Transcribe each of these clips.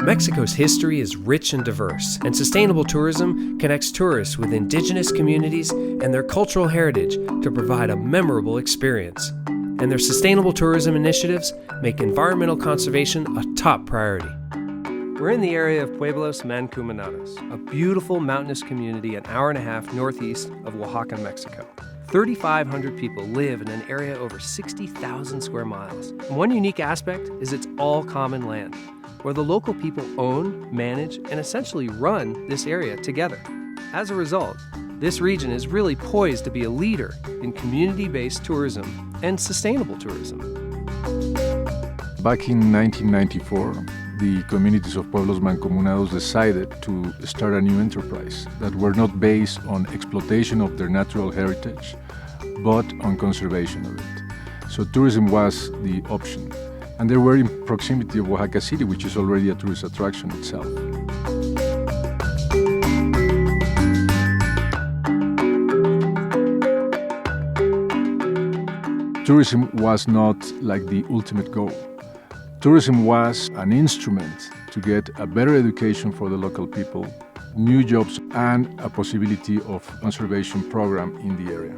Mexico's history is rich and diverse, and sustainable tourism connects tourists with indigenous communities and their cultural heritage to provide a memorable experience. And their sustainable tourism initiatives make environmental conservation a top priority. We're in the area of Pueblos Mancomunados, a beautiful mountainous community an hour and a half northeast of Oaxaca, Mexico. 3,500 people live in an area over 60,000 square miles. And one unique aspect is it's all common land, where the local people own, manage, and essentially run this area together. As a result, this region is really poised to be a leader in community-based tourism and sustainable tourism. Back in 1994, the communities of Pueblos Mancomunados decided to start a new enterprise that were not based on exploitation of their natural heritage, but on conservation of it. So tourism was the option. And they were in proximity of Oaxaca City, which is already a tourist attraction itself. Tourism was not like the ultimate goal. Tourism was an instrument to get a better education for the local people, new jobs, and a possibility of conservation program in the area.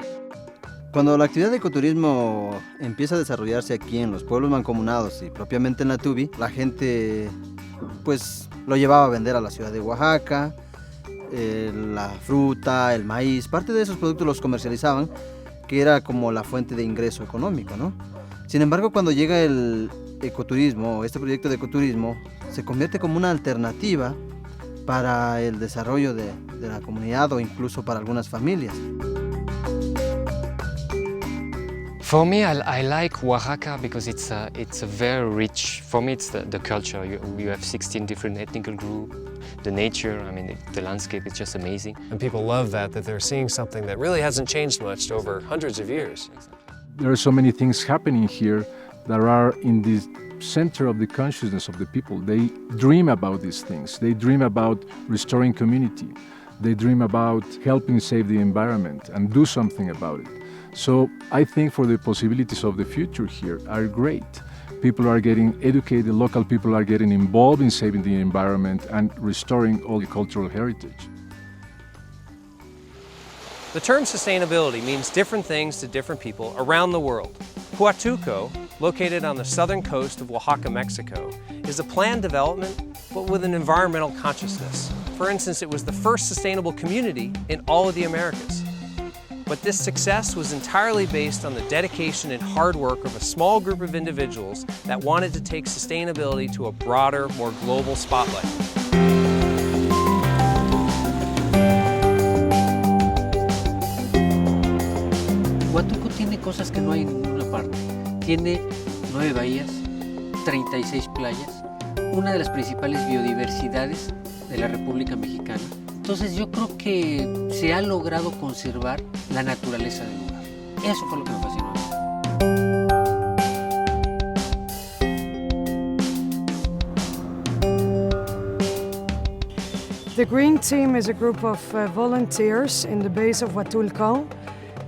Cuando la actividad de ecoturismo empieza a desarrollarse aquí en los pueblos mancomunados y propiamente en la Tubi, la gente pues lo llevaba a vender a la ciudad de Oaxaca, la fruta, el maíz, parte de esos productos los comercializaban, que era como la fuente de ingreso económico, ¿no? Sin embargo, cuando llega el ecoturismo, este proyecto de ecoturismo, se convierte como una alternativa para el desarrollo de la comunidad o incluso para algunas familias. For me, I like Oaxaca because it's a very rich. For me, it's the culture. You have 16 different ethnic groups. The nature, I mean, the landscape is just amazing. And people love that they're seeing something that really hasn't changed much over hundreds of years. There are so many things happening here that are in the center of the consciousness of the people. They dream about these things. They dream about restoring community. They dream about helping save the environment and do something about it. So I think for the possibilities of the future here are great. People are getting educated, local people are getting involved in saving the environment and restoring all the cultural heritage. The term sustainability means different things to different people around the world. Huatuco, located on the southern coast of Oaxaca, Mexico, is a planned development, but with an environmental consciousness. For instance, it was the first sustainable community in all of the Americas. But this success was entirely based on the dedication and hard work of a small group of individuals that wanted to take sustainability to a broader, more global spotlight. Huatuco tiene cosas que no hay en ninguna parte. Tiene 9 bahías, 36 playas, una de las principales biodiversidades de la República Mexicana. Entonces yo creo que se ha logrado conservar la naturaleza del lugar. Eso fue lo que me fascinó. The Green Team is a group of volunteers in the base of Huatulco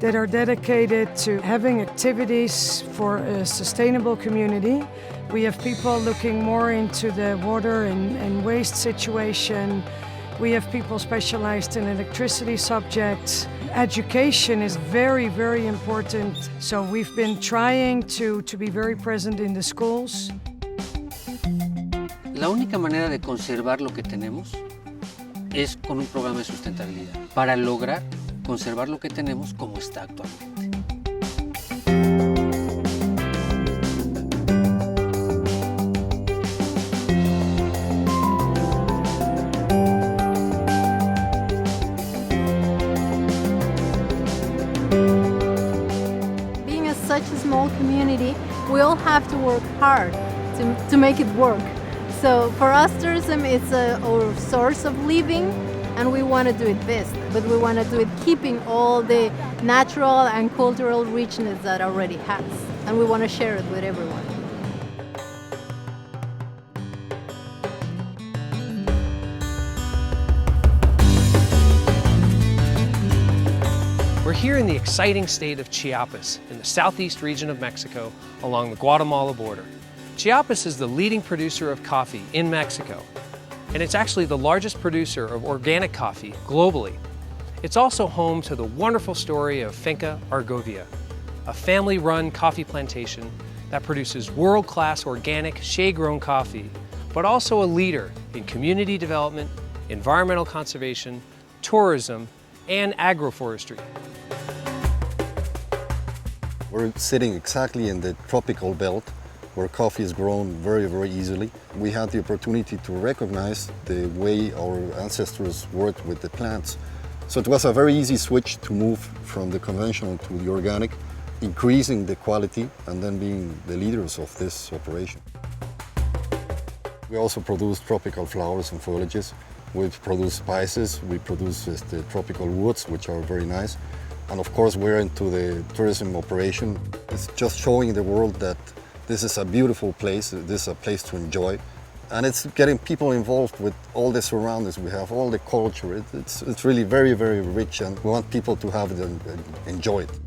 that are dedicated to having activities for a sustainable community. We have people looking more into the water and waste situation. We have people specialized in electricity subjects. Education is very, very important. So we've been trying to be very present in the schools. La única manera de conservar lo que tenemos es con un programa de sustentabilidad para lograr conservar lo que tenemos como está actualmente. Being such a small community, we all have to work hard to make it work. So for us, tourism is our source of living, and we want to do it best, but we want to do it keeping all the natural and cultural richness that already has, and we want to share it with everyone. We're here in the exciting state of Chiapas, in the southeast region of Mexico, along the Guatemala border. Chiapas is the leading producer of coffee in Mexico, and it's actually the largest producer of organic coffee globally. It's also home to the wonderful story of Finca Argovia, a family-run coffee plantation that produces world-class organic shade-grown coffee, but also a leader in community development, environmental conservation, tourism, and agroforestry. We're sitting exactly in the tropical belt where coffee is grown very, very easily. We had the opportunity to recognize the way our ancestors worked with the plants. So it was a very easy switch to move from the conventional to the organic, increasing the quality and then being the leaders of this operation. We also produce tropical flowers and foliages. We produce spices, we produce the tropical woods, which are very nice. And of course, we're into the tourism operation. It's just showing the world that this is a beautiful place, this is a place to enjoy. And it's getting people involved with all the surroundings we have, all the culture. It's really very, very rich, and we want people to have it and enjoy it.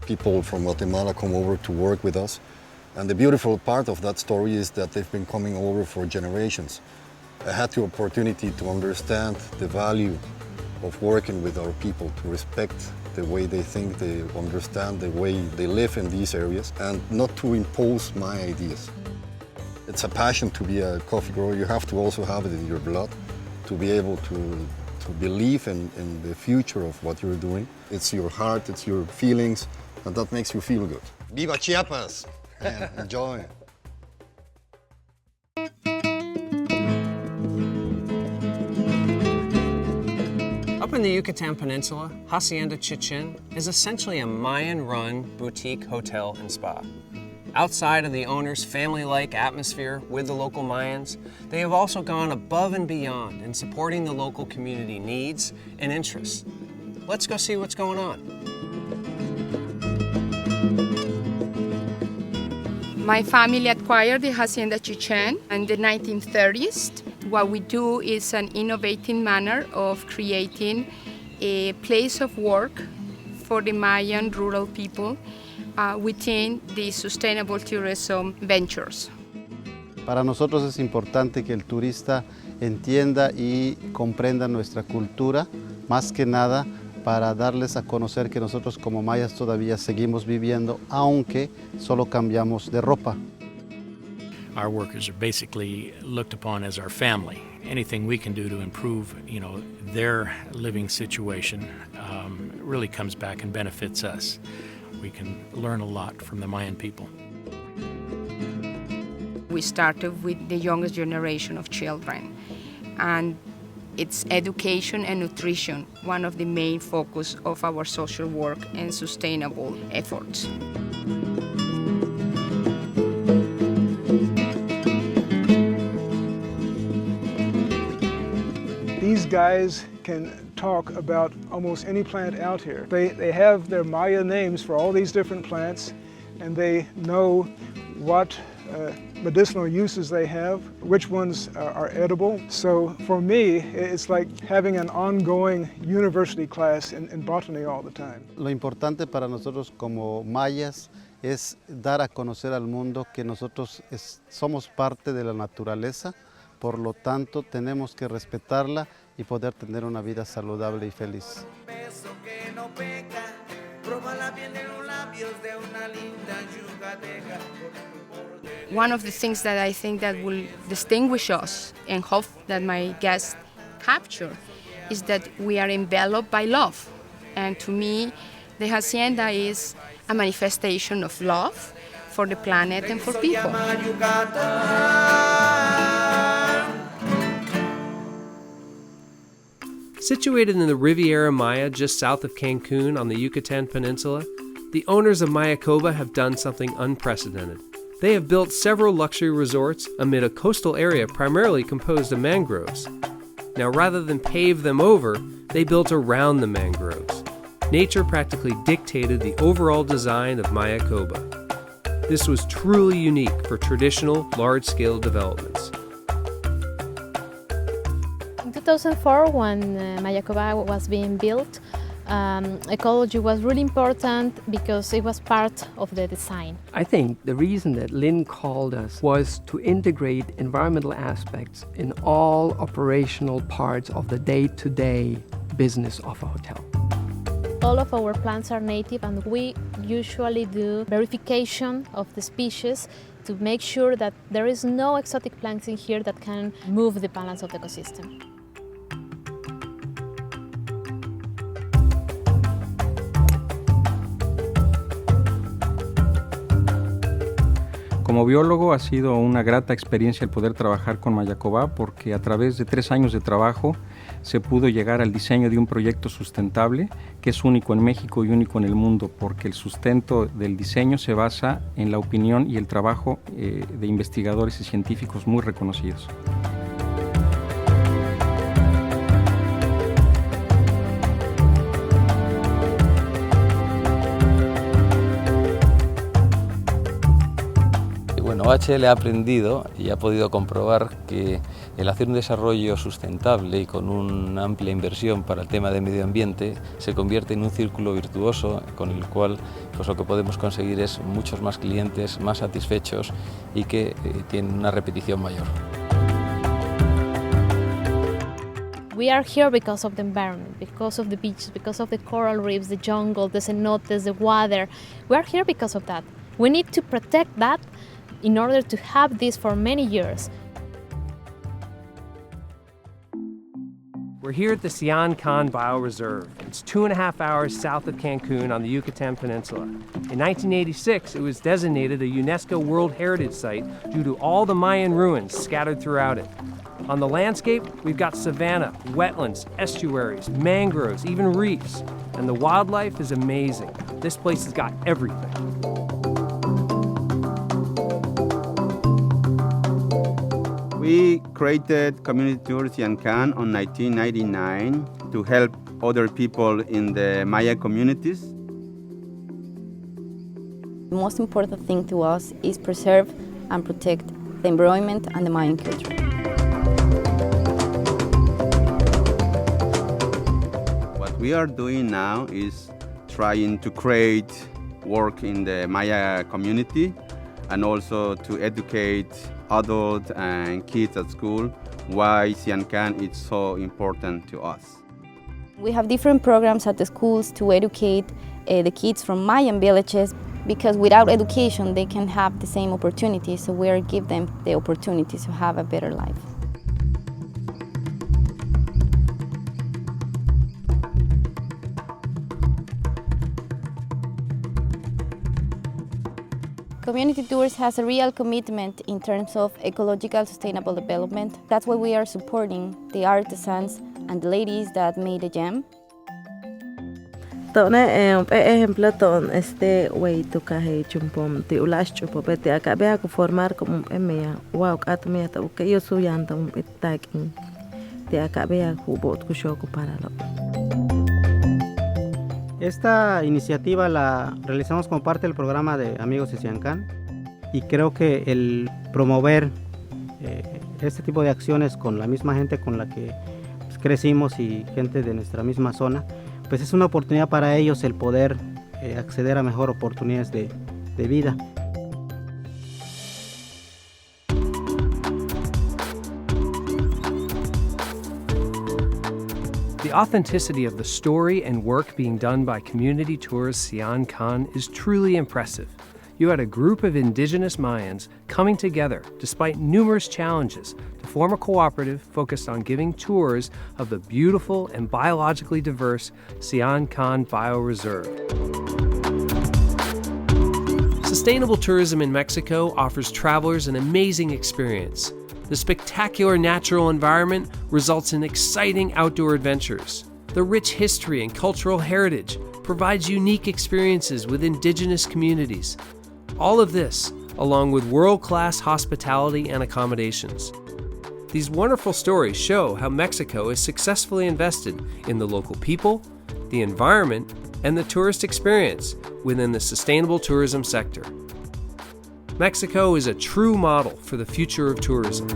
People from Guatemala come over to work with us. And the beautiful part of that story is that they've been coming over for generations. I had the opportunity to understand the value of working with our people, to respect the way they think, they understand the way they live in these areas, and not to impose my ideas. It's a passion to be a coffee grower. You have to also have it in your blood to be able to believe in the future of what you're doing. It's your heart, it's your feelings, and that makes you feel good. Viva Chiapas! And enjoy. Up in the Yucatan Peninsula, Hacienda Chichen is essentially a Mayan-run boutique hotel and spa. Outside of the owner's family-like atmosphere with the local Mayans, they have also gone above and beyond in supporting the local community needs and interests. Let's go see what's going on. My family acquired the Hacienda Chichen in the 1930s. What we do is an innovative manner of creating a place of work for the Mayan rural people within the sustainable tourism ventures. Para nosotros es importante que el turista entienda y comprenda nuestra cultura, más que nada para darles a conocer que nosotros como mayas todavía seguimos viviendo, aunque solo cambiamos de ropa. Our workers are basically looked upon as our family. Anything we can do to improve, their living situation really comes back and benefits us. We can learn a lot from the Mayan people. We started with the youngest generation of children, and it's education and nutrition, one of the main focus of our social work and sustainable efforts. These guys can talk about almost any plant out here. They have their Maya names for all these different plants, and they know what medicinal uses they have, which ones are edible. So for me, it's like having an ongoing university class in botany all the time. Lo importante para nosotros como mayas es dar a conocer al mundo que nosotros somos parte de la naturaleza, por lo tanto tenemos que respetarla y poder tener una vida saludable y feliz. One of the things that I think that will distinguish us and hope that my guests capture is that we are enveloped by love. And to me, the Hacienda is a manifestation of love for the planet and for people. Situated in the Riviera Maya just south of Cancun on the Yucatan Peninsula, the owners of Mayakoba have done something unprecedented. They have built several luxury resorts amid a coastal area primarily composed of mangroves. Now, rather than pave them over, they built around the mangroves. Nature practically dictated the overall design of Mayakoba. This was truly unique for traditional, large-scale developments. In 2004, when Mayakoba was being built, ecology was really important because it was part of the design. I think the reason that Lynn called us was to integrate environmental aspects in all operational parts of the day-to-day business of a hotel. All of our plants are native, and we usually do verification of the species to make sure that there is no exotic plants in here that can move the balance of the ecosystem. Como biólogo ha sido una grata experiencia el poder trabajar con Mayacobá porque a través de 3 años de trabajo se pudo llegar al diseño de un proyecto sustentable que es único en México y único en el mundo porque el sustento del diseño se basa en la opinión y el trabajo de investigadores y científicos muy reconocidos. Bueno, OHL ha aprendido y ha podido comprobar que el hacer un desarrollo sustentable y con una amplia inversión para el tema de medio ambiente se convierte en un círculo virtuoso con el cual pues, lo que podemos conseguir es muchos más clientes, más satisfechos y que tienen una repetición mayor. We are here because of the environment, because of the beaches, because of the coral reefs, the jungle, the cenotes, the water. We are here because of that. We need to protect that in order to have this for many years. We're here at the Sian-Can Bioreserve. It's 2.5 hours south of Cancun on the Yucatan Peninsula. In 1986, it was designated a UNESCO World Heritage Site due to all the Mayan ruins scattered throughout it. On the landscape, we've got savanna, wetlands, estuaries, mangroves, even reefs. And the wildlife is amazing. This place has got everything. We created Community Tours Sian-Can in 1999 to help other people in the Maya communities. The most important thing to us is preserve and protect the environment and the Mayan culture. What we are doing now is trying to create work in the Maya community and also to educate adults and kids at school why Sian-Can is so important to us. We have different programs at the schools to educate the kids from Mayan villages because without education they can have the same opportunities, so we are give them the opportunity to have a better life. Community Tours has a real commitment in terms of ecological sustainable development. That's why we are supporting the artisans and the ladies that made the gem. Ejemplo, way to kahe chumpom ti ulash chupo bete akabea ko formar como emea wow atmea ta que yo soy anta itakin te akabea kubot kushoko para lo. Esta iniciativa la realizamos como parte del programa de Amigos de Sian-Can y creo que el promover este tipo de acciones con la misma gente con la que pues, crecimos y gente de nuestra misma zona, pues es una oportunidad para ellos el poder acceder a mejor oportunidades de vida. The authenticity of the story and work being done by Community Tours Sian-Can is truly impressive. You had a group of indigenous Mayans coming together despite numerous challenges to form a cooperative focused on giving tours of the beautiful and biologically diverse Sian-Can Bioreserve. Sustainable tourism in Mexico offers travelers an amazing experience. The spectacular natural environment results in exciting outdoor adventures. The rich history and cultural heritage provides unique experiences with indigenous communities. All of this, along with world-class hospitality and accommodations. These wonderful stories show how Mexico is successfully invested in the local people, the environment, and the tourist experience within the sustainable tourism sector. Mexico is a true model for the future of tourism.